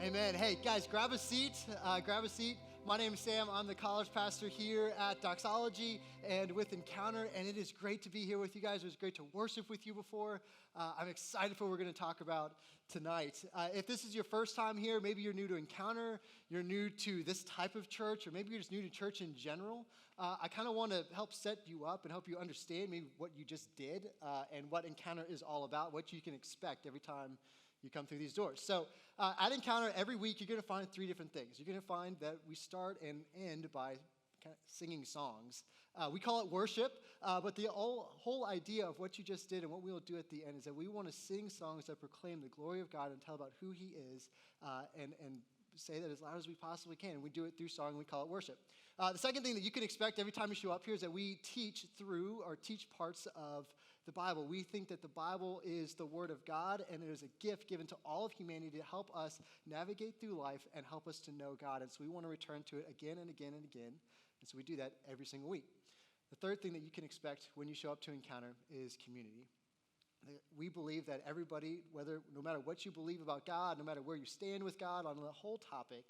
Amen. Hey, guys, grab a seat. Grab a seat. My name is Sam. I'm the college pastor here at Doxology and with Encounter, and it is great to be here with you guys. It was great to worship with you before. I'm excited for what we're going to talk about tonight. If this is your first time here, maybe you're new to Encounter, you're new to this type of church, or maybe you're just new to church in general, I kind of want to help set you up and help you understand maybe what you just did and what Encounter is all about, what you can expect every time you come through these doors. So at Encounter, every week you're going to find three different things. You're going to find that we start and end by kind of singing songs. We call it worship, but the whole idea of what you just did and what we'll do at the end is that we want to sing songs that proclaim the glory of God and tell about who He is and say that as loud as we possibly can. And we do it through song, and we call it worship. The second thing that you can expect every time you show up here is that we teach parts of the Bible. We think that the Bible is the Word of God, and it is a gift given to all of humanity to help us navigate through life and help us to know God. And so we want to return to it again and again and again. And so we do that every single week. The third thing that you can expect when you show up to Encounter is community. We believe that everybody, no matter what you believe about God, no matter where you stand with God on the whole topic,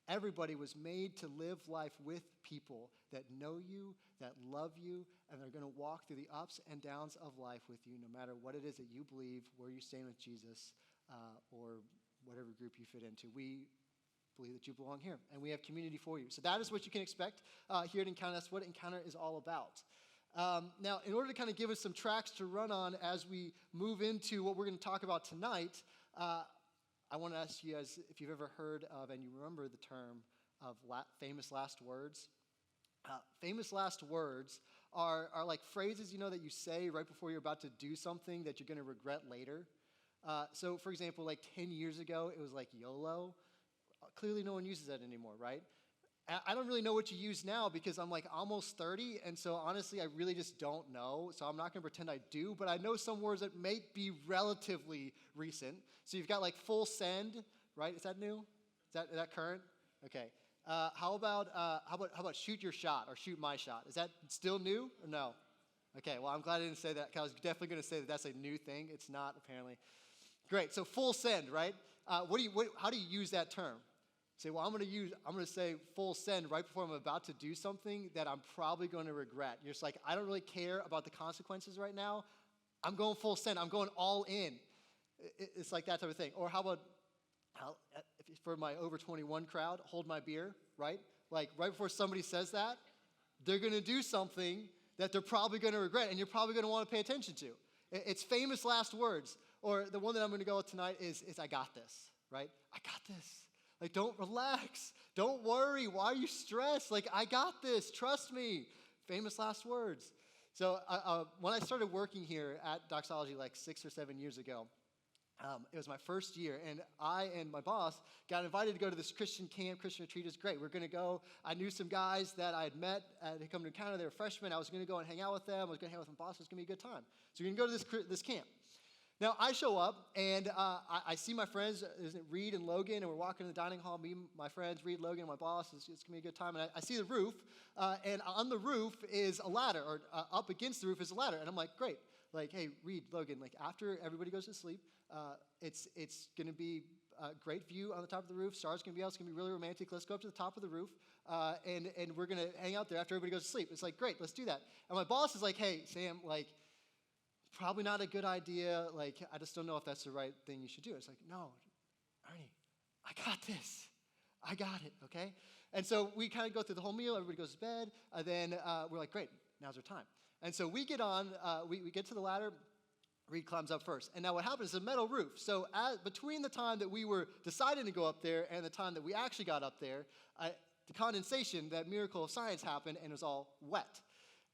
everybody was made to live life with people that know you, that love you, and they're going to walk through the ups and downs of life with you, no matter what it is that you believe, where you stand with Jesus, or whatever group you fit into. We believe that you belong here, and we have community for you. So that is what you can expect here at Encounter. That's what Encounter is all about. Now, in order to kind of give us some tracks to run on as we move into what we're going to talk about tonight, I want to ask you guys if you've ever heard of and you remember the term of famous last words. Famous last words are like phrases, that you say right before you're about to do something that you're going to regret later. So, for example, like 10 years ago, it was like YOLO. Clearly, no one uses that anymore, right? I don't really know what you use now because I'm like almost 30, and so honestly, I really just don't know, so I'm not going to pretend I do, but I know some words that may be relatively recent. So you've got like full send, right? Is that new? Is that current? Okay. How about shoot your shot or shoot my shot? Is that still new or no? Okay, well, I'm glad I didn't say that because I was definitely going to say that that's a new thing. It's not, apparently. Great, so full send, right? How do you use that term? Say, well, I'm going to say full send right before I'm about to do something that I'm probably going to regret. You're just like, I don't really care about the consequences right now. I'm going full send. I'm going all in. It's like that type of thing. Or how about, for my over 21 crowd, hold my beer, right? Like right before somebody says that, they're going to do something that they're probably going to regret and you're probably going to want to pay attention to. It's famous last words. Or the one that I'm going to go with tonight is I got this, right? I got this. Like, don't relax. Don't worry. Why are you stressed? Like, I got this. Trust me. Famous last words. So when I started working here at Doxology like 6 or 7 years ago, it was my first year, and I and my boss got invited to go to this Christian camp. Christian retreat. It was great. We're going to go. I knew some guys that I had met had come to Encounter. They were freshmen. I was going to go and hang out with them. I was going to hang out with my boss. It was going to be a good time. So we're going to go to this camp. Now, I show up, and I see my friends, Reed and Logan, and we're walking in the dining hall, me and my friends, Reed, Logan, and my boss. It's going to be a good time. And I see the roof, and on the roof is a ladder, or up against the roof is a ladder. And I'm like, great. Like, hey, Reed, Logan, like after everybody goes to sleep, it's going to be a great view on the top of the roof. Stars going to be out. It's going to be really romantic. Let's go up to the top of the roof, and we're going to hang out there after everybody goes to sleep. It's like, great, let's do that. And my boss is like, hey, Sam, like, probably not a good idea. Like, I just don't know if that's the right thing you should do. It's like, no, Ernie, I got this. I got it, okay? And so we kind of go through the whole meal. Everybody goes to bed. Then we're like, great, now's our time. And so we get on, we get to the ladder. Reed climbs up first. And now what happens is a metal roof. So between the time that we were deciding to go up there and the time that we actually got up there, the condensation, that miracle of science happened, and it was all wet.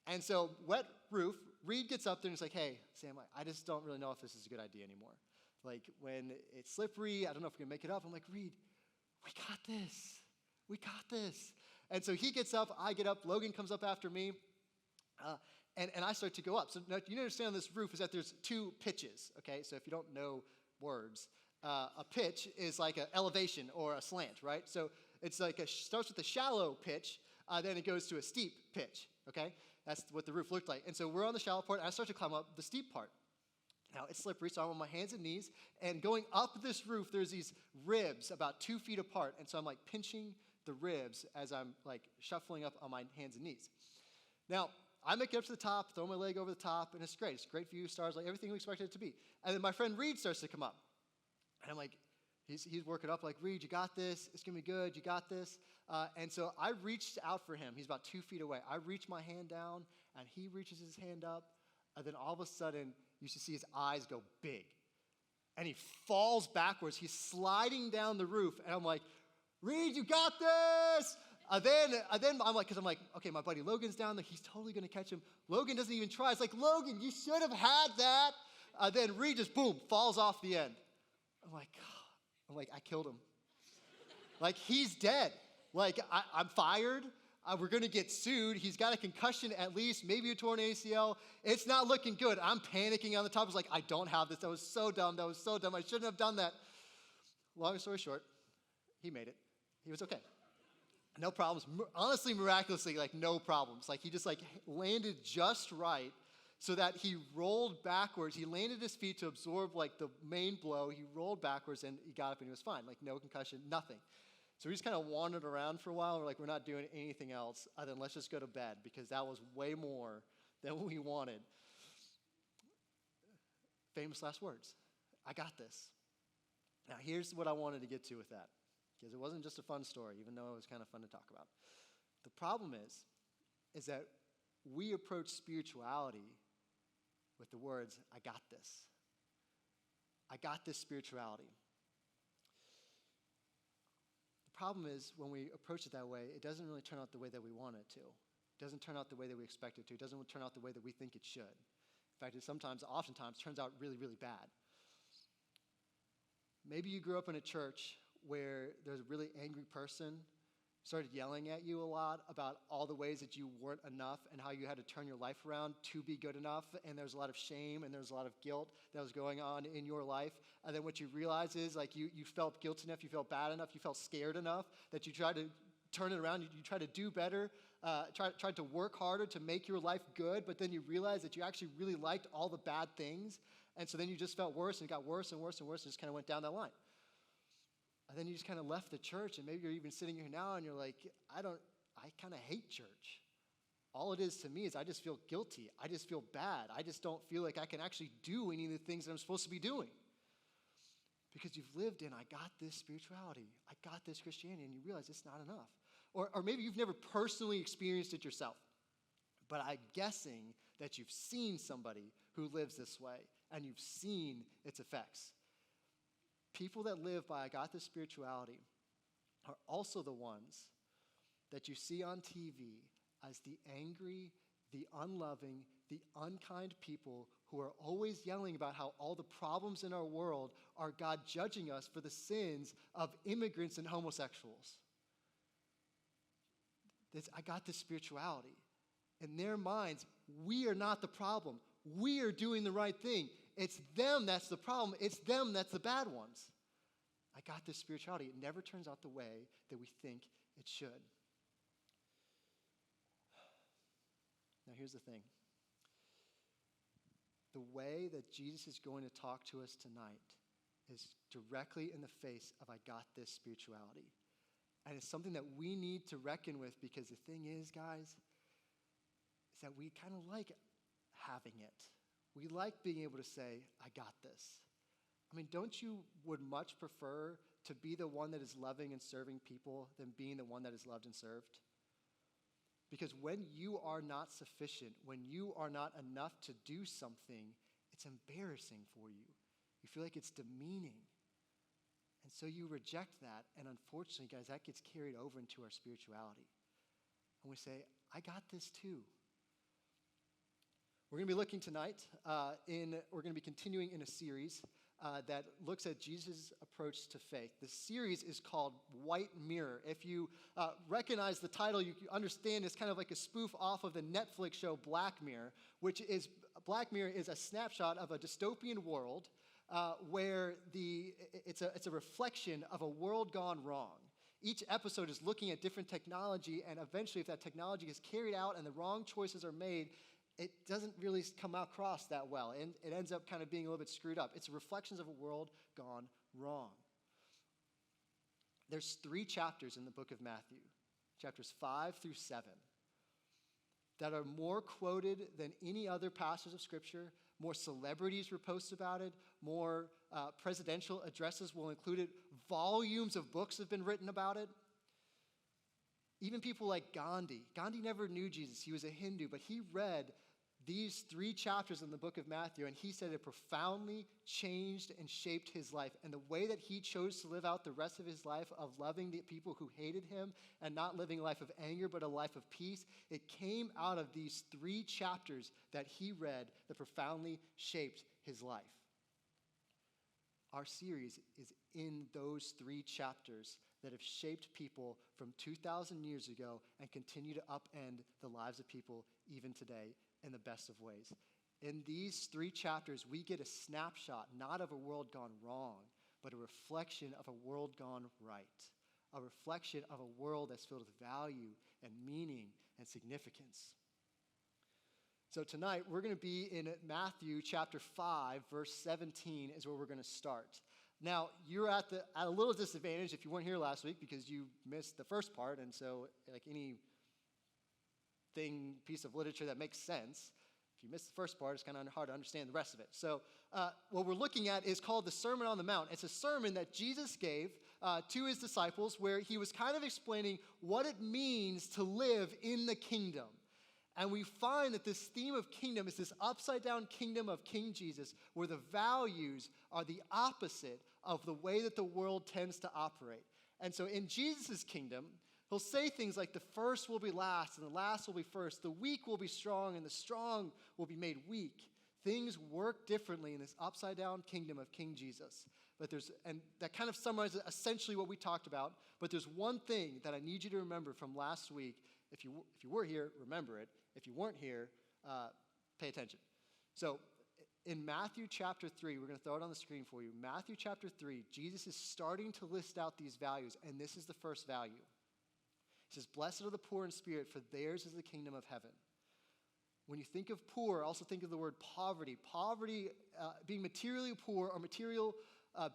And so, wet roof, Reed gets up there and he's like, hey, Sam, I just don't really know if this is a good idea anymore. Like, when it's slippery, I don't know if we can make it up. I'm like, Reed, we got this. We got this. And so he gets up, I get up, Logan comes up after me, and I start to go up. So now, you understand on this roof is that there's two pitches, okay? So if you don't know words, a pitch is like an elevation or a slant, right? So it's like starts with a shallow pitch, then it goes to a steep pitch, okay? That's what the roof looked like. And so we're on the shallow part, and I start to climb up the steep part. Now, it's slippery, so I'm on my hands and knees, and going up this roof, there's these ribs about 2 feet apart, and so I'm like pinching the ribs as I'm like shuffling up on my hands and knees. Now, I make it up to the top, throw my leg over the top, and it's great. It's a great view, stars, like everything we expected it to be. And then my friend Reed starts to come up, and I'm like, he's working up like, Reed, you got this. It's going to be good. You got this. And so I reached out for him. He's about 2 feet away. I reach my hand down, and he reaches his hand up, and then all of a sudden, you should see his eyes go big. And he falls backwards. He's sliding down the roof. And I'm like, Reed, you got this. Then I'm like, because I'm like, okay, my buddy Logan's down there. He's totally going to catch him. Logan doesn't even try. It's like, Logan, you should have had that. Then Reed just, boom, falls off the end. I'm like, I killed him. Like, he's dead. Like, I'm fired. We're going to get sued. He's got a concussion at least, maybe a torn ACL. It's not looking good. I'm panicking on the top. I was like, I don't have this. That was so dumb. I shouldn't have done that. Long story short, he made it. He was okay. No problems. Honestly, miraculously, like no problems. Like he just like landed just right so that he rolled backwards. He landed his feet to absorb like the main blow. He rolled backwards and he got up and he was fine. Like no concussion, nothing. So we just kind of wandered around for a while. We're like, we're not doing anything else other than let's just go to bed because that was way more than we wanted. Famous last words. I got this. Now, here's what I wanted to get to with that because it wasn't just a fun story, even though it was kind of fun to talk about. The problem is that we approach spirituality with the words, I got this. I got this spirituality. The problem is when we approach it that way, it doesn't really turn out the way that we want it to. It doesn't turn out the way that we expect it to. It doesn't turn out the way that we think it should. In fact, oftentimes turns out really, really bad. Maybe you grew up in a church where there's a really angry person started yelling at you a lot about all the ways that you weren't enough and how you had to turn your life around to be good enough, and there's a lot of shame and there's a lot of guilt that was going on in your life. And then what you realize is like you felt guilty enough, you felt bad enough, you felt scared enough that you tried to turn it around, you tried to do better, tried to work harder to make your life good, but then you realize that you actually really liked all the bad things, and so then you just felt worse and it got worse and worse and worse and just kind of went down that line. And then you just kind of left the church, and maybe you're even sitting here now and you're like, I kind of hate church. All it is to me is I just feel guilty. I just feel bad. I just don't feel like I can actually do any of the things that I'm supposed to be doing. Because you've lived in, I got this spirituality. I got this Christianity, and you realize it's not enough. Or maybe you've never personally experienced it yourself. But I'm guessing that you've seen somebody who lives this way, and you've seen its effects. People that live by I got this spirituality are also the ones that you see on TV as the angry, the unloving, the unkind people who are always yelling about how all the problems in our world are God judging us for the sins of immigrants and homosexuals. I got this spirituality. In their minds, we are not the problem. We are doing the right thing. It's them that's the problem. It's them that's the bad ones. I got this spirituality. It never turns out the way that we think it should. Now, here's the thing. The way that Jesus is going to talk to us tonight is directly in the face of I got this spirituality. And it's something that we need to reckon with because the thing is, guys, is that we kind of like having it. We like being able to say, I got this. I mean, don't you would much prefer to be the one that is loving and serving people than being the one that is loved and served? Because when you are not sufficient, when you are not enough to do something, it's embarrassing for you. You feel like it's demeaning. And so you reject that, and unfortunately, guys, that gets carried over into our spirituality. And we say, I got this too. We're going to be looking tonight, we're going to be continuing in a series that looks at Jesus' approach to faith. The series is called White Mirror. If you recognize the title, you understand it's kind of like a spoof off of the Netflix show Black Mirror, Black Mirror is a snapshot of a dystopian world where it's a reflection of a world gone wrong. Each episode is looking at different technology, and eventually if that technology is carried out and the wrong choices are made, it doesn't really come across that well, and it ends up kind of being a little bit screwed up. It's reflections of a world gone wrong. There's 3 chapters in the book of Matthew, chapters 5 through 7, that are more quoted than any other passage of Scripture. More celebrities repost about it. More presidential addresses will include it. Volumes of books have been written about it. Even people like Gandhi. Gandhi never knew Jesus. He was a Hindu, but he read these 3 chapters in the book of Matthew, and he said it profoundly changed and shaped his life. And the way that he chose to live out the rest of his life of loving the people who hated him and not living a life of anger, but a life of peace, it came out of these 3 chapters that he read that profoundly shaped his life. Our series is in those 3 chapters that have shaped people from 2,000 years ago and continue to upend the lives of people even today in the best of ways. In these 3 chapters, we get a snapshot, not of a world gone wrong, but a reflection of a world gone right. A reflection of a world that's filled with value and meaning and significance. So tonight, we're going to be in Matthew chapter 5, verse 17 is where we're going to start. Now, you're at a little disadvantage if you weren't here last week because you missed the first part, and so like any piece of literature that makes sense, if you miss the first part, it's kind of hard to understand the rest of it. So what we're looking at is called the Sermon on the Mount. It's a sermon that Jesus gave to his disciples where he was kind of explaining what it means to live in the kingdom. And we find that this theme of kingdom is this upside-down kingdom of King Jesus where the values are the opposite of the way that the world tends to operate. And so in Jesus' kingdom, he'll say things like the first will be last and the last will be first. The weak will be strong and the strong will be made weak. Things work differently in this upside-down kingdom of King Jesus. And that kind of summarizes essentially what we talked about. But there's one thing that I need you to remember from last week. If you were here, remember it. If you weren't here, pay attention. So in Matthew chapter 3, we're going to throw it on the screen for you. Matthew chapter 3, Jesus is starting to list out these values, and this is the first value. He says, "Blessed are the poor in spirit, for theirs is the kingdom of heaven." When you think of poor, also think of the word poverty. Poverty, being materially poor or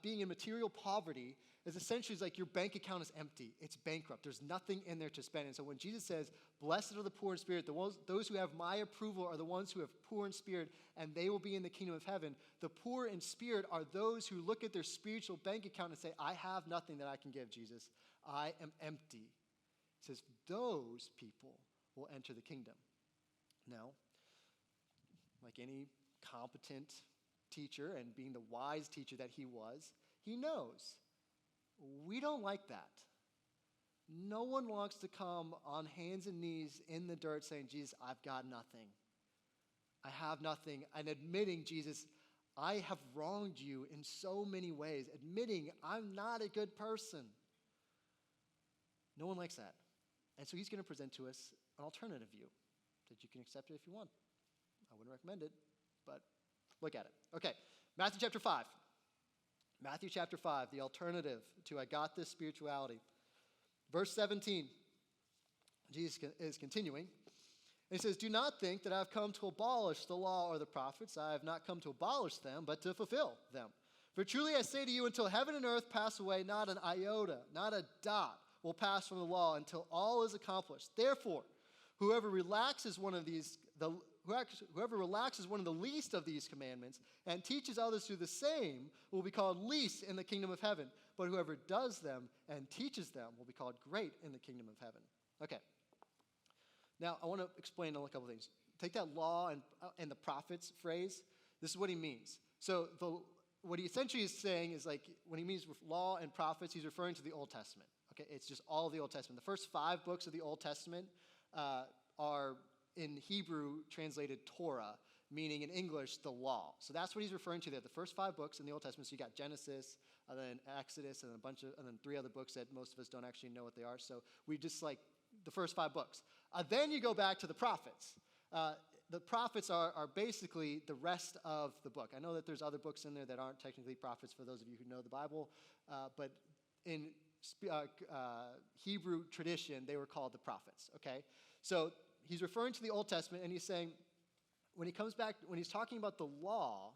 being in material poverty is essentially like your bank account is empty. It's bankrupt. There's nothing in there to spend. And so when Jesus says, "Blessed are the poor in spirit," those who have my approval are the ones who have poor in spirit, and they will be in the kingdom of heaven. The poor in spirit are those who look at their spiritual bank account and say, "I have nothing that I can give, Jesus. I am empty." He says, those people will enter the kingdom. Now, like any competent teacher and being the wise teacher that he was, he knows we don't like that. No one wants to come on hands and knees in the dirt saying, "Jesus, I've got nothing. I have nothing." And admitting, "Jesus, I have wronged you in so many ways." Admitting, "I'm not a good person." No one likes that. And so he's going to present to us an alternative view that you can accept it if you want. I wouldn't recommend it, but look at it. Okay, Matthew chapter 5. Matthew chapter 5, the alternative to "I got this" spirituality. Verse 17, Jesus is continuing. And he says, "Do not think that I have come to abolish the law or the prophets. I have not come to abolish them, but to fulfill them. For truly I say to you, until heaven and earth pass away, not an iota, not a dot will pass from the law until all is accomplished. Therefore, whoever relaxes one of the least of these commandments and teaches others to do the same will be called least in the kingdom of heaven. But whoever does them and teaches them will be called great in the kingdom of heaven." Okay. Now, I want to explain a couple things. Take that law and the prophets phrase. This is what he means. So what he essentially is saying is like when he means law and prophets, he's referring to the Old Testament. Okay, it's just all of the Old Testament. The first 5 books of the Old Testament are in Hebrew translated Torah, meaning in English the law. So that's what he's referring to there. The first 5 books in the Old Testament. So you got Genesis, and then Exodus, and then 3 other books that most of us don't actually know what they are. So we just like the first 5 books. Then you go back to the prophets. The prophets are basically the rest of the book. I know that there's other books in there that aren't technically prophets for those of you who know the Bible, but in Hebrew tradition, they were called the prophets, okay? So he's referring to the Old Testament, and he's saying, when he comes back, when he's talking about the law,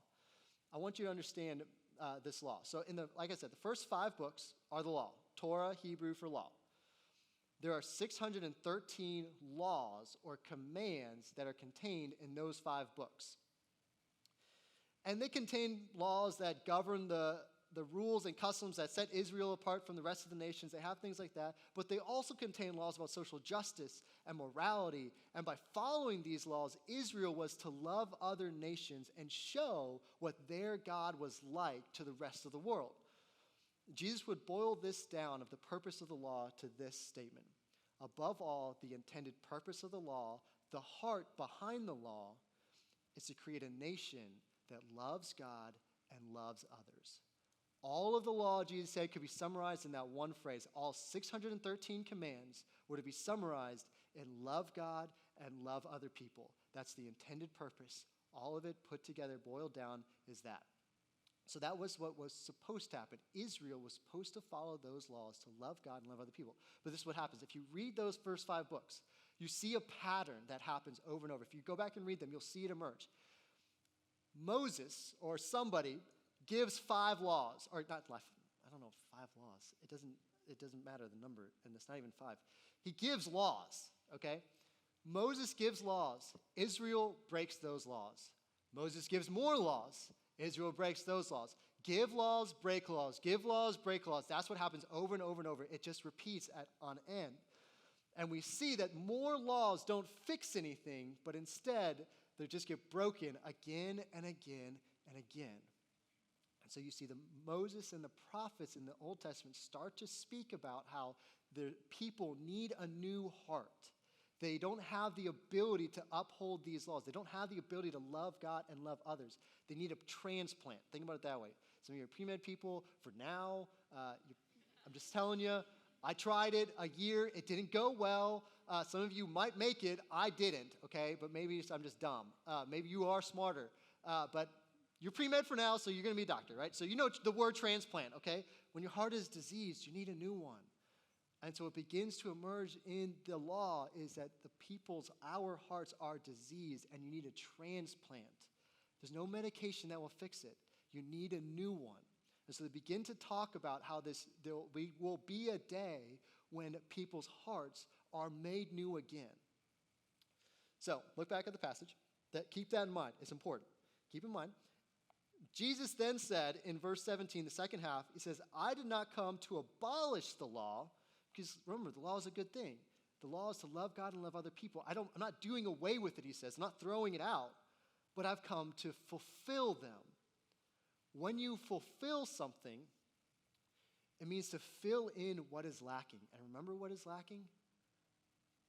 I want you to understand this law. So like I said, the first 5 books are the law, Torah, Hebrew for law. There are 613 laws or commands that are contained in those 5 books. And they contain laws that govern the rules and customs that set Israel apart from the rest of the nations. They have things like that. But they also contain laws about social justice and morality. And by following these laws, Israel was to love other nations and show what their God was like to the rest of the world. Jesus would boil this down of the purpose of the law to this statement. Above all, the intended purpose of the law, the heart behind the law, is to create a nation that loves God and loves others. All of the law, Jesus said, could be summarized in that one phrase. All 613 commands were to be summarized in love God and love other people. That's the intended purpose. All of it put together, boiled down, is that. So that was what was supposed to happen. Israel was supposed to follow those laws to love God and love other people. But this is what happens. If you read those first 5 books, you see a pattern that happens over and over. If you go back and read them, you'll see it emerge. Moses or somebody gives 5 laws, or not, I don't know, 5 laws. It doesn't matter the number, and it's not even 5. He gives laws, okay? Moses gives laws. Israel breaks those laws. Moses gives more laws. Israel breaks those laws. Give laws, break laws. Give laws, break laws. That's what happens over and over and over. It just repeats on end. And we see that more laws don't fix anything, but instead, they just get broken again and again and again. And so you see Moses and the prophets in the Old Testament start to speak about how the people need a new heart. They don't have the ability to uphold these laws. They don't have the ability to love God and love others. They need a transplant. Think about it that way. Some of you are pre-med people. For now, I'm just telling you, I tried it a year. It didn't go well. Some of you might make it. I didn't, okay? But maybe I'm just dumb. Maybe you are smarter. But you're pre-med for now, so you're going to be a doctor, right? So you know the word transplant, okay? When your heart is diseased, you need a new one. And so what begins to emerge in the law is that our hearts are diseased, and you need a transplant. There's no medication that will fix it. You need a new one. And so they begin to talk about how there will be a day when people's hearts are made new again. So look back at the passage. Keep that in mind. It's important. Keep in mind. Jesus then said in verse 17, the second half, he says, I did not come to abolish the law, because remember, the law is a good thing. The law is to love God and love other people. I'm not doing away with it, he says. I'm not throwing it out, but I've come to fulfill them. When you fulfill something, it means to fill in what is lacking. And remember what is lacking?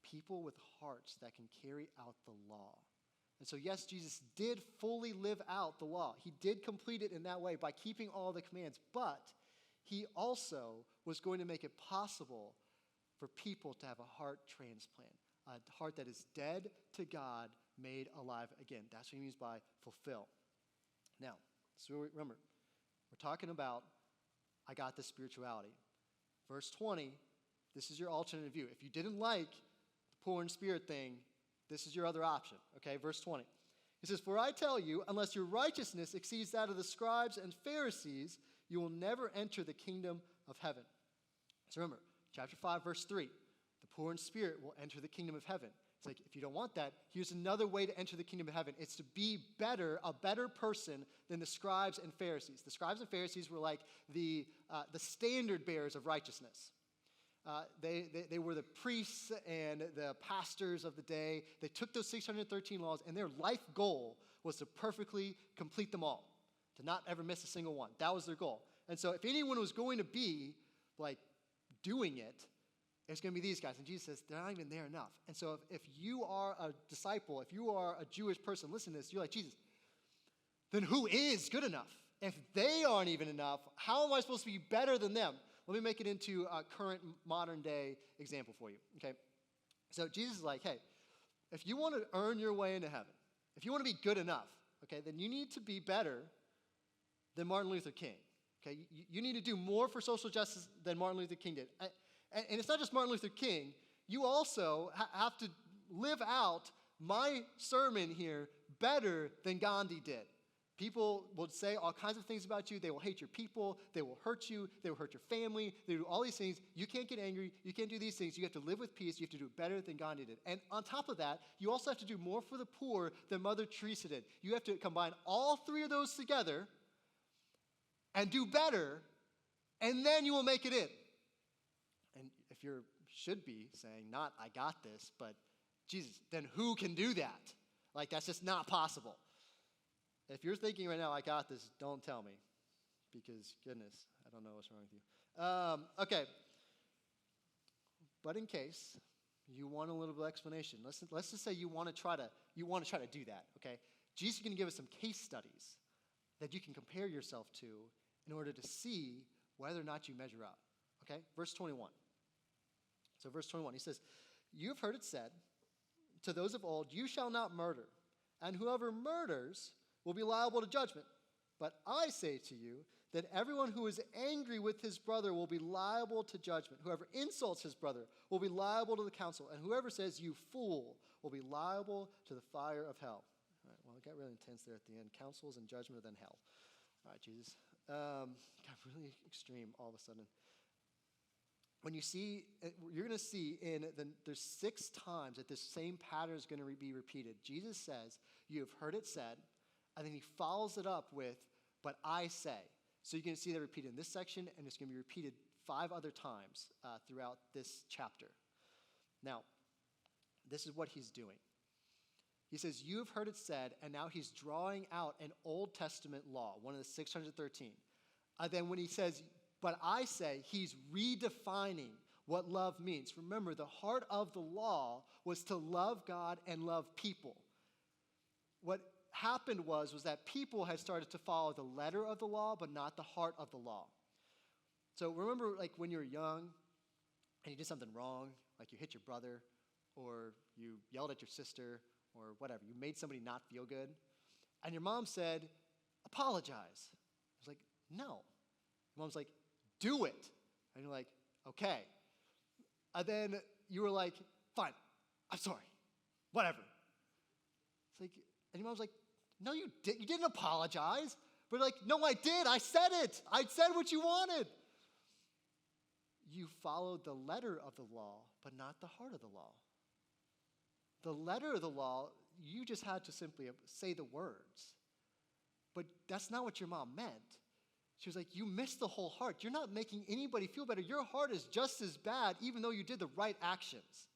People with hearts that can carry out the law. And so yes, Jesus did fully live out the law. He did complete it in that way by keeping all the commands, but he also was going to make it possible for people to have a heart transplant, a heart that is dead to God, made alive again. That's what he means by fulfill. Now, so remember, we're talking about, I got this spirituality. Verse 20, this is your alternative view. If you didn't like the poor in spirit thing, this is your other option. Okay, verse 20. He says, for I tell you, unless your righteousness exceeds that of the scribes and Pharisees, you will never enter the kingdom of heaven. So remember, chapter 5, verse 3, the poor in spirit will enter the kingdom of heaven. It's like, if you don't want that, here's another way to enter the kingdom of heaven. It's to be a better person than the scribes and Pharisees. The scribes and Pharisees were like the standard bearers of righteousness. They were the priests and the pastors of the day. They took those 613 laws, and their life goal was to perfectly complete them all, to not ever miss a single one. That was their goal. And so if anyone was going to be like doing it, it's going to be these guys. And Jesus says, they're not even there enough. And so if you are a disciple, if you are a Jewish person, listen to this, you're like, Jesus, then who is good enough? If they aren't even enough, how am I supposed to be better than them? Let me make it into a current modern day example for you, okay? So Jesus is like, hey, if you want to earn your way into heaven, if you want to be good enough, okay, then you need to be better than Martin Luther King, okay? You need to do more for social justice than Martin Luther King did. And it's not just Martin Luther King. You also have to live out my sermon here better than Gandhi did. People will say all kinds of things about you. They will hate your people. They will hurt you. They will hurt your family. They do all these things. You can't get angry. You can't do these things. You have to live with peace. You have to do it better than Gandhi did. And on top of that, you also have to do more for the poor than Mother Teresa did. You have to combine all three of those together and do better, and then you will make it in. And if you should be saying, not I got this, but Jesus, then who can do that? Like, that's just not possible. If you're thinking right now, I got this, don't tell me. Because, goodness, I don't know what's wrong with you. Okay. But in case you want a little bit of explanation, let's just say you want to try to do that, okay? Jesus is going to give us some case studies that you can compare yourself to in order to see whether or not you measure up, okay? Verse 21. So verse 21, he says, "You have heard it said to those of old, 'You shall not murder, and whoever murders will be liable to judgment. But I say to you that everyone who is angry with his brother will be liable to judgment. Whoever insults his brother will be liable to the council, and whoever says, 'You fool,' will be liable to the fire of hell." All right, well, it got really intense there at the end. Councils and judgment, then hell. All right, Jesus. Got really extreme all of a sudden. When you see, you're going to see there's 6 times that this same pattern is going to be repeated. Jesus says, "You have heard it said," and then he follows it up with, "But I say." So you're going to see that repeated in this section, and it's going to be repeated 5 other times throughout this chapter. Now, this is what he's doing. He says, "You have heard it said," and now he's drawing out an Old Testament law, one of the 613. Then when he says, "But I say," he's redefining what love means. Remember, the heart of the law was to love God and love people. What happened was that people had started to follow the letter of the law, but not the heart of the law. So remember, like when you were young and you did something wrong, like you hit your brother, or you yelled at your sister, or whatever. You made somebody not feel good, and your mom said, "Apologize." I was like, "No." Mom's like, "Do it." And you're like, "Okay." And then you were like, "Fine, I'm sorry, whatever." It's like, and your mom's like, "No, you didn't apologize." But you're like, "No, I did. I said it. I said what you wanted." You followed the letter of the law, but not the heart of the law. The letter of the law, you just had to simply say the words. But that's not what your mom meant. She was like, "You missed the whole heart. You're not making anybody feel better. Your heart is just as bad, even though you did the right actions."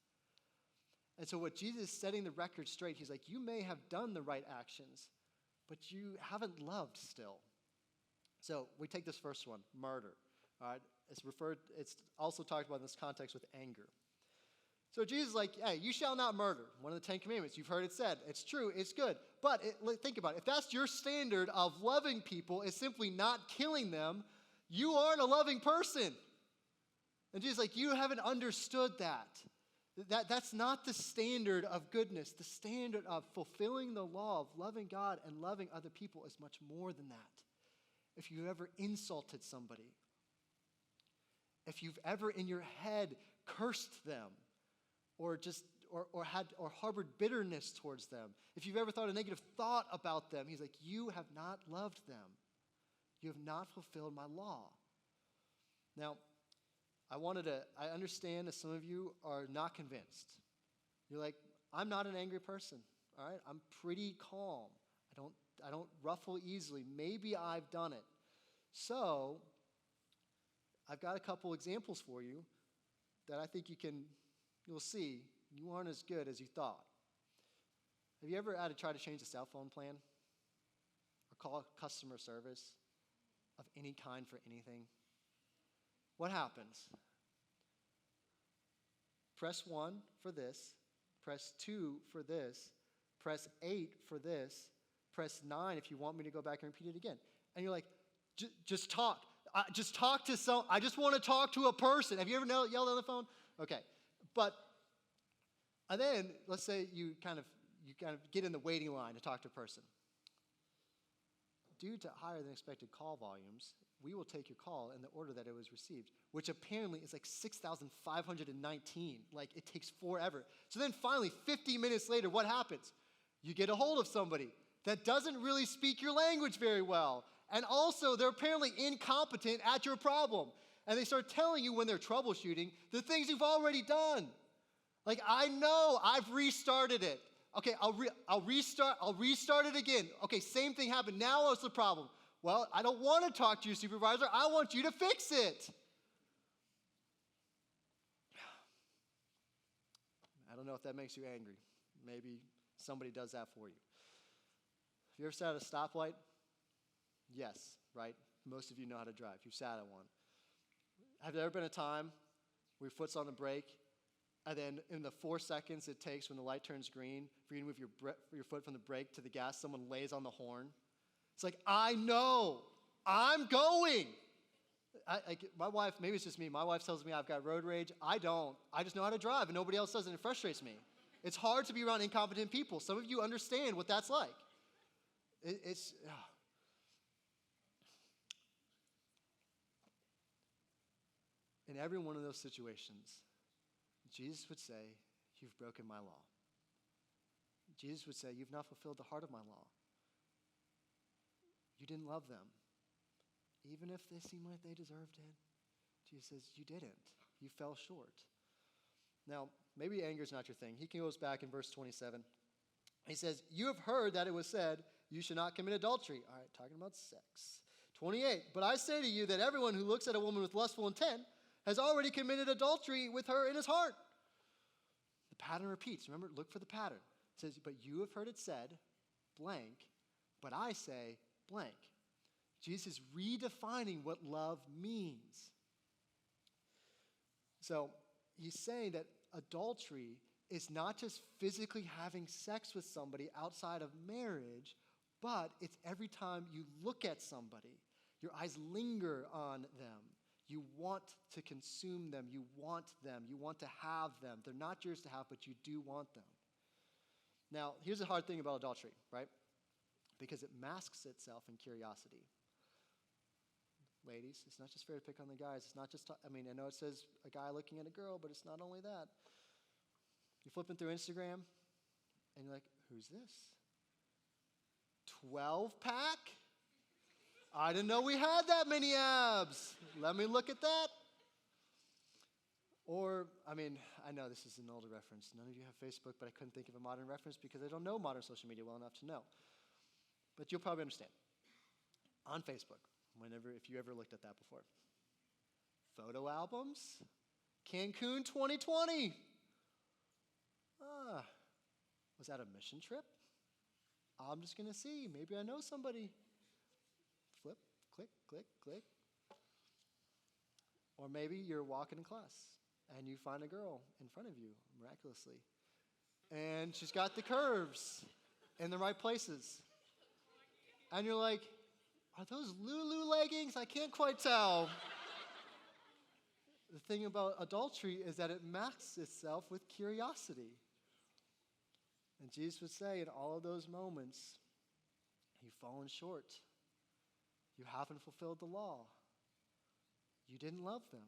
And so what Jesus is setting the record straight, he's like, you may have done the right actions, but you haven't loved still. So we take this first one, murder. All right, it's also talked about in this context with anger. So Jesus is like, "Hey, you shall not murder." One of the 10 commandments. You've heard it said. It's true. It's good. But think about it. If that's your standard of loving people, is simply not killing them, you aren't a loving person. And Jesus is like, you haven't understood that. That's not the standard of goodness. The standard of fulfilling the law of loving God and loving other people is much more than that. If you've ever insulted somebody, if you've ever in your head cursed them, or harbored bitterness towards them, if you've ever thought a negative thought about them, he's like, you have not loved them. You have not fulfilled my law. Now, I understand that some of you are not convinced. You're like, I'm not an angry person, all right? I'm pretty calm. I don't ruffle easily. Maybe I've done it. So, I've got a couple examples for you that I think you'll see you aren't as good as you thought. Have you ever had to try to change a cell phone plan? Or call customer service of any kind for anything? What happens? Press 1 for this, press 2 for this, press 8 for this, press 9 if you want me to go back and repeat it again. And you're like, just talk. Just talk to I just want to talk to a person. Have you ever yelled on the phone? Okay. And then, let's say you kind of get in the waiting line to talk to a person. Due to higher than expected call volumes, we will take your call in the order that it was received, which apparently is like 6,519. Like, it takes forever. So then finally, 50 minutes later, what happens? You get a hold of somebody that doesn't really speak your language very well. And also, they're apparently incompetent at your problem. And they start telling you when they're troubleshooting the things you've already done. Like, I know I've restarted it. Okay, I'll restart it again. Okay, same thing happened. Now what's the problem? Well, I don't want to talk to your supervisor. I want you to fix it. I don't know if that makes you angry. Maybe somebody does that for you. Have you ever sat at a stoplight? Yes, right? Most of you know how to drive. You've sat at one. Have there ever been a time where your foot's on the brake, and then in the 4 seconds it takes when the light turns green for you to move your foot from the brake to the gas, someone lays on the horn? It's like, I know, I'm going. My wife, maybe it's just me, my wife tells me I've got road rage. I don't. I just know how to drive, and nobody else does, and it frustrates me. It's hard to be around incompetent people. Some of you understand what that's like. In every one of those situations, Jesus would say, you've broken my law. Jesus would say, you've not fulfilled the heart of my law. You didn't love them. Even if they seem like they deserved it. Jesus says, you didn't. You fell short. Now, maybe anger is not your thing. He goes back in verse 27. He says, you have heard that it was said, you should not commit adultery. All right, talking about sex. 28, but I say to you that everyone who looks at a woman with lustful intent has already committed adultery with her in his heart. The pattern repeats. Remember, look for the pattern. It says, but you have heard it said, blank, but I say blank. Jesus is redefining what love means. So he's saying that adultery is not just physically having sex with somebody outside of marriage, but it's every time you look at somebody, your eyes linger on them. You want to consume them. You want them. You want to have them. They're not yours to have, but you do want them. Now, here's the hard thing about adultery, right? Because it masks itself in curiosity. Ladies, it's not just fair to pick on the guys. It's not just, I know it says a guy looking at a girl, but it's not only that. You're flipping through Instagram, and you're like, who's this? 12-pack? I didn't know we had that many abs. Let me look at that. Or, I know this is an older reference. None of you have Facebook, but I couldn't think of a modern reference because I don't know modern social media well enough to know. But you'll probably understand. On Facebook, if you ever looked at that before. Photo albums, Cancun 2020. Was that a mission trip? I'm just going to see. Maybe I know somebody. Flip, click, click, click. Or maybe you're walking in class and you find a girl in front of you, miraculously. And she's got the curves in the right places. And you're like, are those Lulu leggings? I can't quite tell. The thing about adultery is that it masks itself with curiosity. And Jesus would say in all of those moments, you've fallen short. You haven't fulfilled the law. You didn't love them.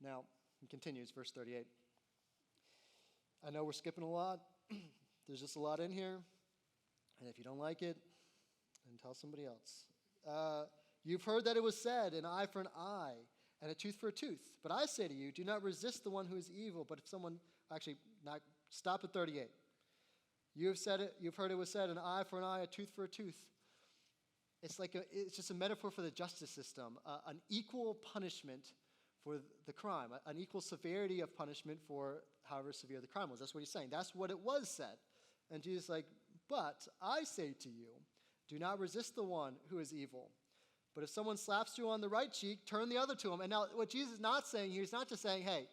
Now, he continues, verse 38. I know we're skipping a lot. There's just a lot in here. And if you don't like it, then tell somebody else. You've heard that it was said, an eye for an eye, and a tooth for a tooth. But I say to you, do not resist the one who is evil. But if someone, stop at 38. You've heard it was said, an eye for an eye, a tooth for a tooth. It's just a metaphor for the justice system, an equal punishment for the crime, an equal severity of punishment for however severe the crime was. That's what he's saying. That's what it was said. And Jesus is like, but I say to you, do not resist the one who is evil. But if someone slaps you on the right cheek, turn the other to him. And now what Jesus is not saying here, he's not just saying, hey,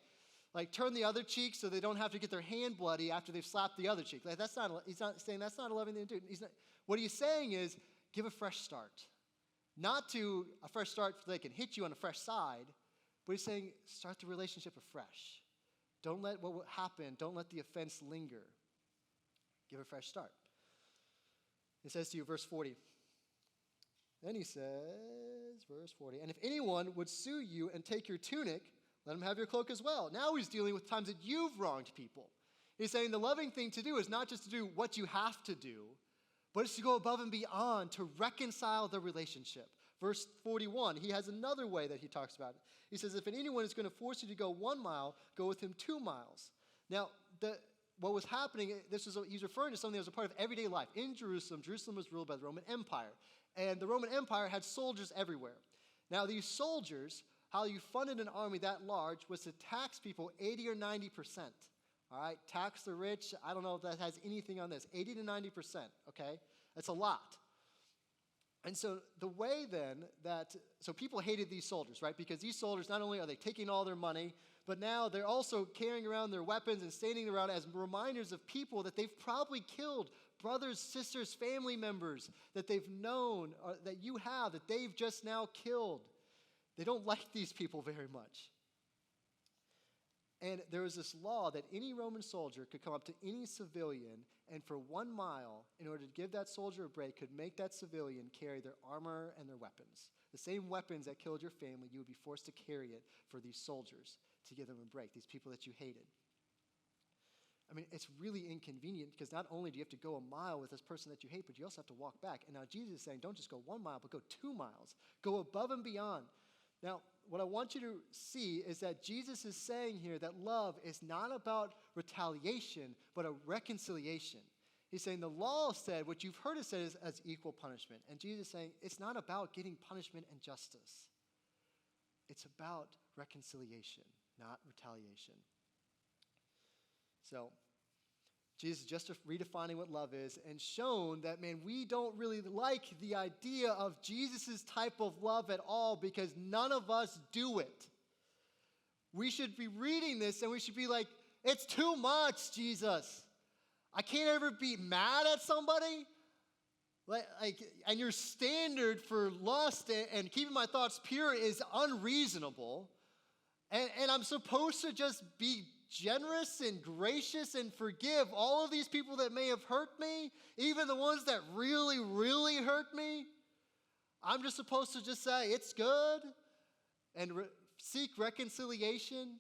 turn the other cheek so they don't have to get their hand bloody after they've slapped the other cheek. He's not saying that's not a loving thing to do. What he's saying is, give a fresh start. Not to a fresh start so they can hit you on a fresh side, but he's saying, start the relationship afresh. Don't let what happened, don't let the offense linger. Give a fresh start. It says to you, verse 40. Then he says, verse 40, and if anyone would sue you and take your tunic, let him have your cloak as well. Now he's dealing with times that you've wronged people. He's saying the loving thing to do is not just to do what you have to do, but it's to go above and beyond to reconcile the relationship. Verse 41, he has another way that he talks about it. He says, if anyone is going to force you to go 1 mile, go with him 2 miles. Now, what was happening, he's referring to something that was a part of everyday life. In Jerusalem, Jerusalem was ruled by the Roman Empire. And the Roman Empire had soldiers everywhere. Now, these soldiers, how you funded an army that large was to tax people 80 or 90%. All right, tax the rich. I don't know if that has anything on this. 80 to 90%, okay? That's a lot. And so the way then so people hated these soldiers, right? Because these soldiers, not only are they taking all their money, but now they're also carrying around their weapons and standing around as reminders of people that they've probably killed, brothers, sisters, family members that they've known, that you have, that they've just now killed. They don't like these people very much. And there was this law that any Roman soldier could come up to any civilian and for 1 mile, in order to give that soldier a break, could make that civilian carry their armor and their weapons. The same weapons that killed your family, you would be forced to carry it for these soldiers to give them a break, these people that you hated. I mean, it's really inconvenient because not only do you have to go 1 mile with this person that you hate, but you also have to walk back. And now Jesus is saying, don't just go 1 mile, but go 2 miles. Go above and beyond. Now, what I want you to see is that Jesus is saying here that love is not about retaliation, but a reconciliation. He's saying the law said, what you've heard it said is as equal punishment. And Jesus is saying it's not about getting punishment and justice. It's about reconciliation, not retaliation. So, Jesus just redefining what love is and shown that, man, we don't really like the idea of Jesus' type of love at all because none of us do it. We should be reading this and we should be like, it's too much, Jesus. I can't ever be mad at somebody. And your standard for lust and keeping my thoughts pure is unreasonable. And I'm supposed to just be generous and gracious and forgive all of these people that may have hurt me, even the ones that really, really hurt me. I'm just supposed to just say, it's good, and seek reconciliation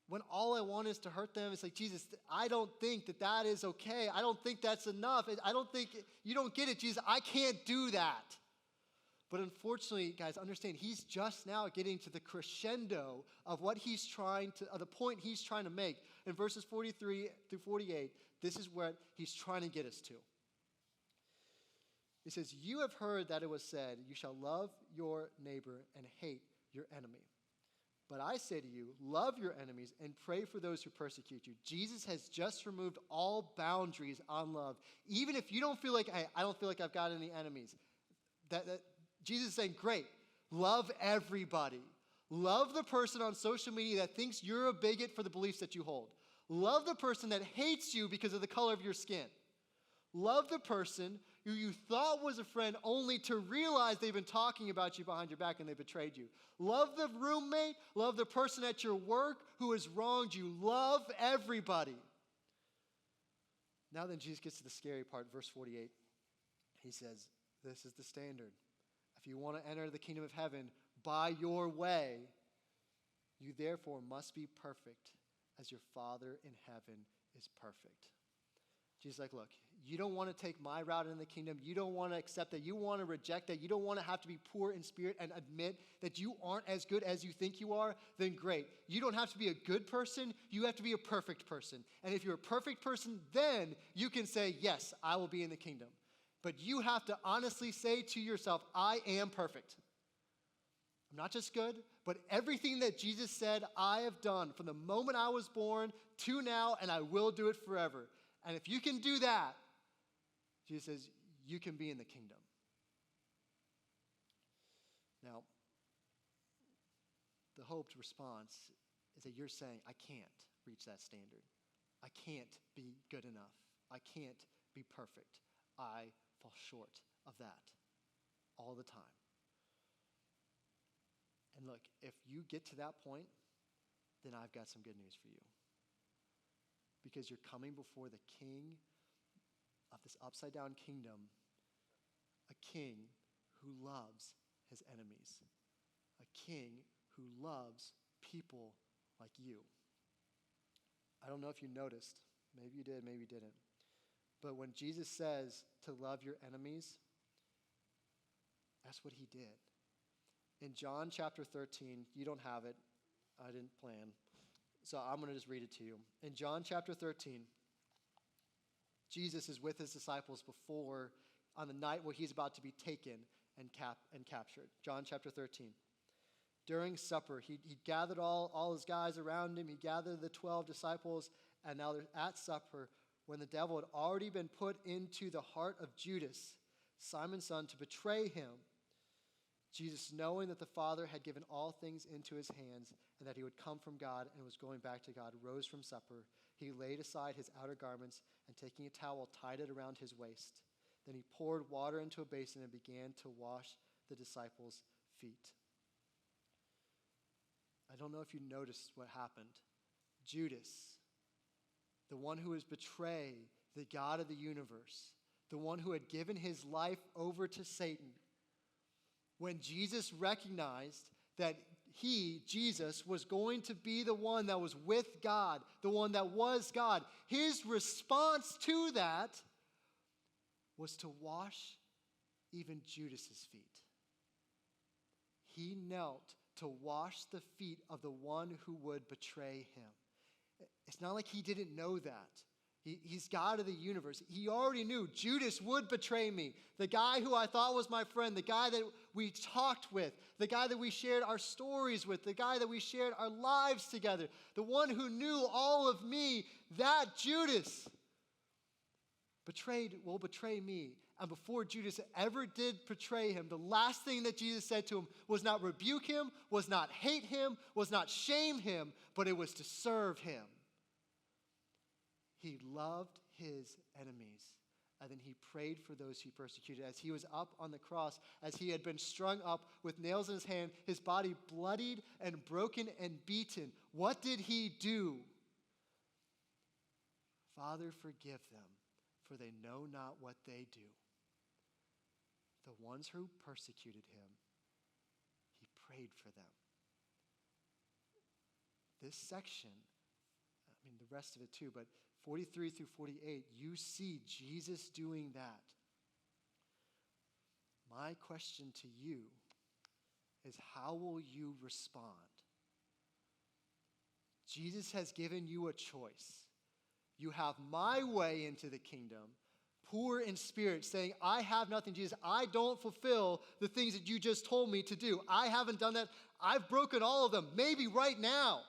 when all I want is to hurt them. It's like, Jesus, I don't think that is okay. I don't think that's enough. I don't think, you don't get it, Jesus. I can't do that. But unfortunately, guys, understand, he's just now getting to the crescendo of what the point he's trying to make. In verses 43 through 48, this is what he's trying to get us to. He says, you have heard that it was said, you shall love your neighbor and hate your enemy. But I say to you, love your enemies and pray for those who persecute you. Jesus has just removed all boundaries on love. Even if you don't feel like, hey, I don't feel like I've got any enemies. Jesus is saying, great, love everybody. Love the person on social media that thinks you're a bigot for the beliefs that you hold. Love the person that hates you because of the color of your skin. Love the person who you thought was a friend only to realize they've been talking about you behind your back and they betrayed you. Love the roommate. Love the person at your work who has wronged you. Love everybody. Now then, Jesus gets to the scary part, verse 48. He says, this is the standard. If you want to enter the kingdom of heaven by your way, you therefore must be perfect as your Father in heaven is perfect. Jesus is like, look, you don't want to take my route in the kingdom. You don't want to accept that. You want to reject that. You don't want to have to be poor in spirit and admit that you aren't as good as you think you are. Then great. You don't have to be a good person. You have to be a perfect person. And if you're a perfect person, then you can say, yes, I will be in the kingdom. But you have to honestly say to yourself, I am perfect. I'm not just good, but everything that Jesus said I have done from the moment I was born to now, and I will do it forever. And if you can do that, Jesus says, you can be in the kingdom. Now, the hoped response is that you're saying, I can't reach that standard. I can't be good enough. I can't be perfect. I fall short of that all the time. And look, if you get to that point, then I've got some good news for you. Because you're coming before the king of this upside down kingdom, a king who loves his enemies, a king who loves people like you. I don't know if you noticed, Maybe you did, maybe you didn't. But when Jesus says to love your enemies, that's what he did. In John chapter 13, you don't have it. I didn't plan. So I'm going to just read it to you. In John chapter 13, Jesus is with his disciples before, on the night where he's about to be taken and captured. John chapter 13. During supper, he gathered all his guys around him. He gathered the 12 disciples, and now they're at supper when the devil had already been put into the heart of Judas, Simon's son, to betray him. Jesus, knowing that the Father had given all things into his hands and that he would come from God and was going back to God, rose from supper. He laid aside his outer garments and taking a towel, tied it around his waist. Then he poured water into a basin and began to wash the disciples' feet. I don't know if you noticed what happened. Judas, the one who was betrayed, the God of the universe, the one who had given his life over to Satan, when Jesus recognized that he, Jesus, was going to be the one that was with God, the one that was God, his response to that was to wash even Judas's feet. He knelt to wash the feet of the one who would betray him. It's not like he didn't know that. He's God of the universe. He already knew Judas would betray me. The guy who I thought was my friend, the guy that we talked with, the guy that we shared our stories with, the guy that we shared our lives together, the one who knew all of me, that Judas will betray me. And before Judas ever did betray him, the last thing that Jesus said to him was not rebuke him, was not hate him, was not shame him, but it was to serve him. He loved his enemies, and then he prayed for those he persecuted. As he was up on the cross, as he had been strung up with nails in his hand, his body bloodied and broken and beaten, what did he do? Father, forgive them, for they know not what they do. The ones who persecuted him, he prayed for them. This section, the rest of it too, but 43 through 48, you see Jesus doing that. My question to you is, how will you respond? Jesus has given you a choice. You have my way into the kingdom, poor in spirit, saying, I have nothing, Jesus. I don't fulfill the things that you just told me to do. I haven't done that. I've broken all of them, maybe right now.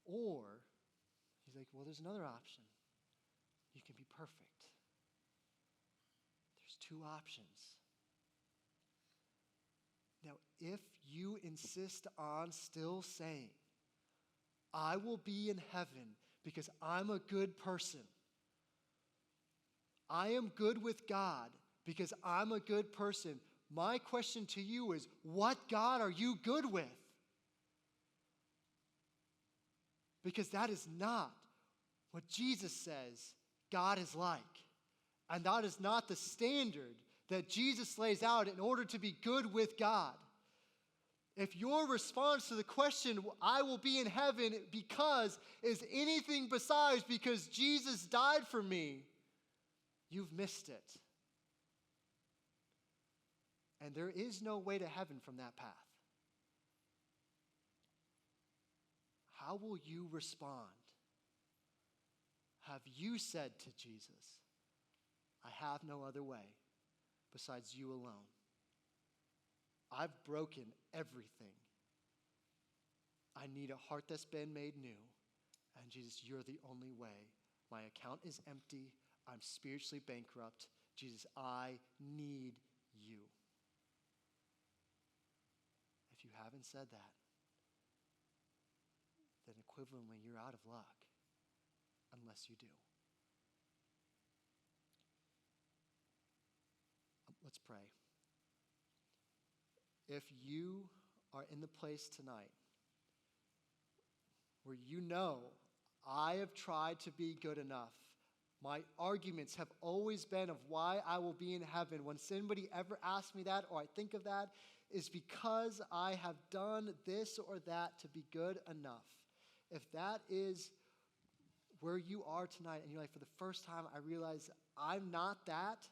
Or he's like, well, there's another option. You can be perfect. There's two options. Now, if you insist on still saying, I will be in heaven because I'm a good person, I am good with God because I'm a good person, my question to you is, what God are you good with? Because that is not what Jesus says God is like. And that is not the standard that Jesus lays out in order to be good with God. If your response to the question, I will be in heaven because, is anything besides because Jesus died for me, you've missed it. And there is no way to heaven from that path. How will you respond? Have you said to Jesus, I have no other way besides you alone? I've broken everything. I need a heart that's been made new. And Jesus, you're the only way. My account is empty. I'm spiritually bankrupt. Jesus, I need you. If you haven't said that, then equivalently, you're out of luck unless you do. Let's pray. If you are in the place tonight where you know, I have tried to be good enough, my arguments have always been of why I will be in heaven. When somebody ever asks me that, or I think of that, is because I have done this or that to be good enough. If that is where you are tonight and you're like, for the first time, I realize I'm not that.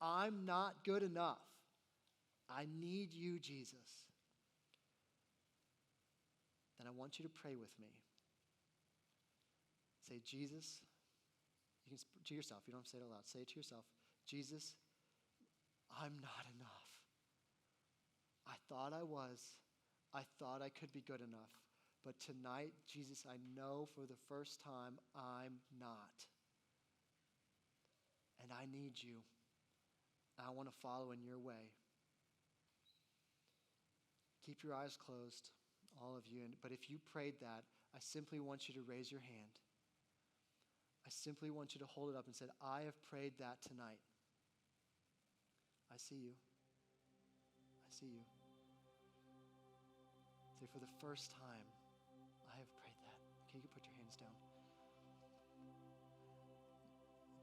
I'm not good enough. I need you, Jesus. Then I want you to pray with me. Say, Jesus, you can to yourself. You don't have to say it out loud. Say it to yourself. Jesus, I'm not enough. I thought I was. I thought I could be good enough. But tonight, Jesus, I know for the first time I'm not. And I need you. I want to follow in your way. Keep your eyes closed, all of you. But if you prayed that, I simply want you to raise your hand. I simply want you to hold it up and say, I have prayed that tonight. I see you. I see you. Say, for the first time, I have prayed that. Okay, you can put your hands down.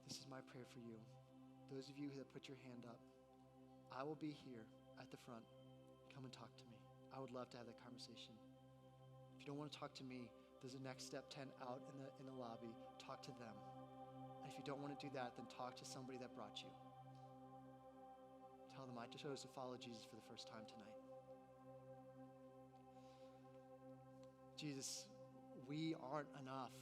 This is my prayer for you. Those of you that put your hand up, I will be here at the front. Come and talk to me. I would love to have that conversation. If you don't want to talk to me, there's a Next Step tent out in the lobby. Talk to them. And if you don't want to do that, then talk to somebody that brought you. Tell them I chose to follow Jesus for the first time tonight. Jesus, we aren't enough.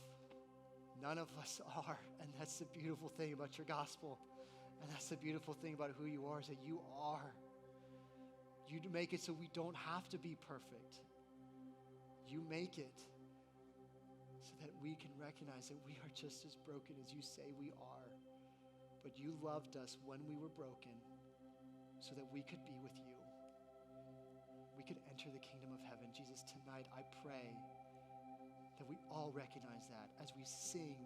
None of us are. And that's the beautiful thing about your gospel. And that's the beautiful thing about who you are, is that you are. You make it so we don't have to be perfect. You make it so that we can recognize that we are just as broken as you say we are. But you loved us when we were broken so that we could be with you. We could enter the kingdom of heaven. Jesus, tonight I pray that we all recognize that. As we sing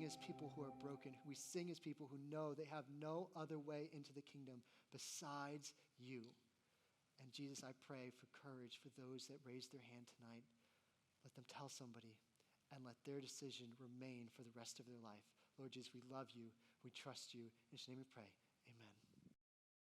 as people who are broken. We sing as people who know they have no other way into the kingdom besides you. And Jesus, I pray for courage for those that raised their hand tonight. Let them tell somebody and let their decision remain for the rest of their life. Lord Jesus, we love you. We trust you. In your name we pray.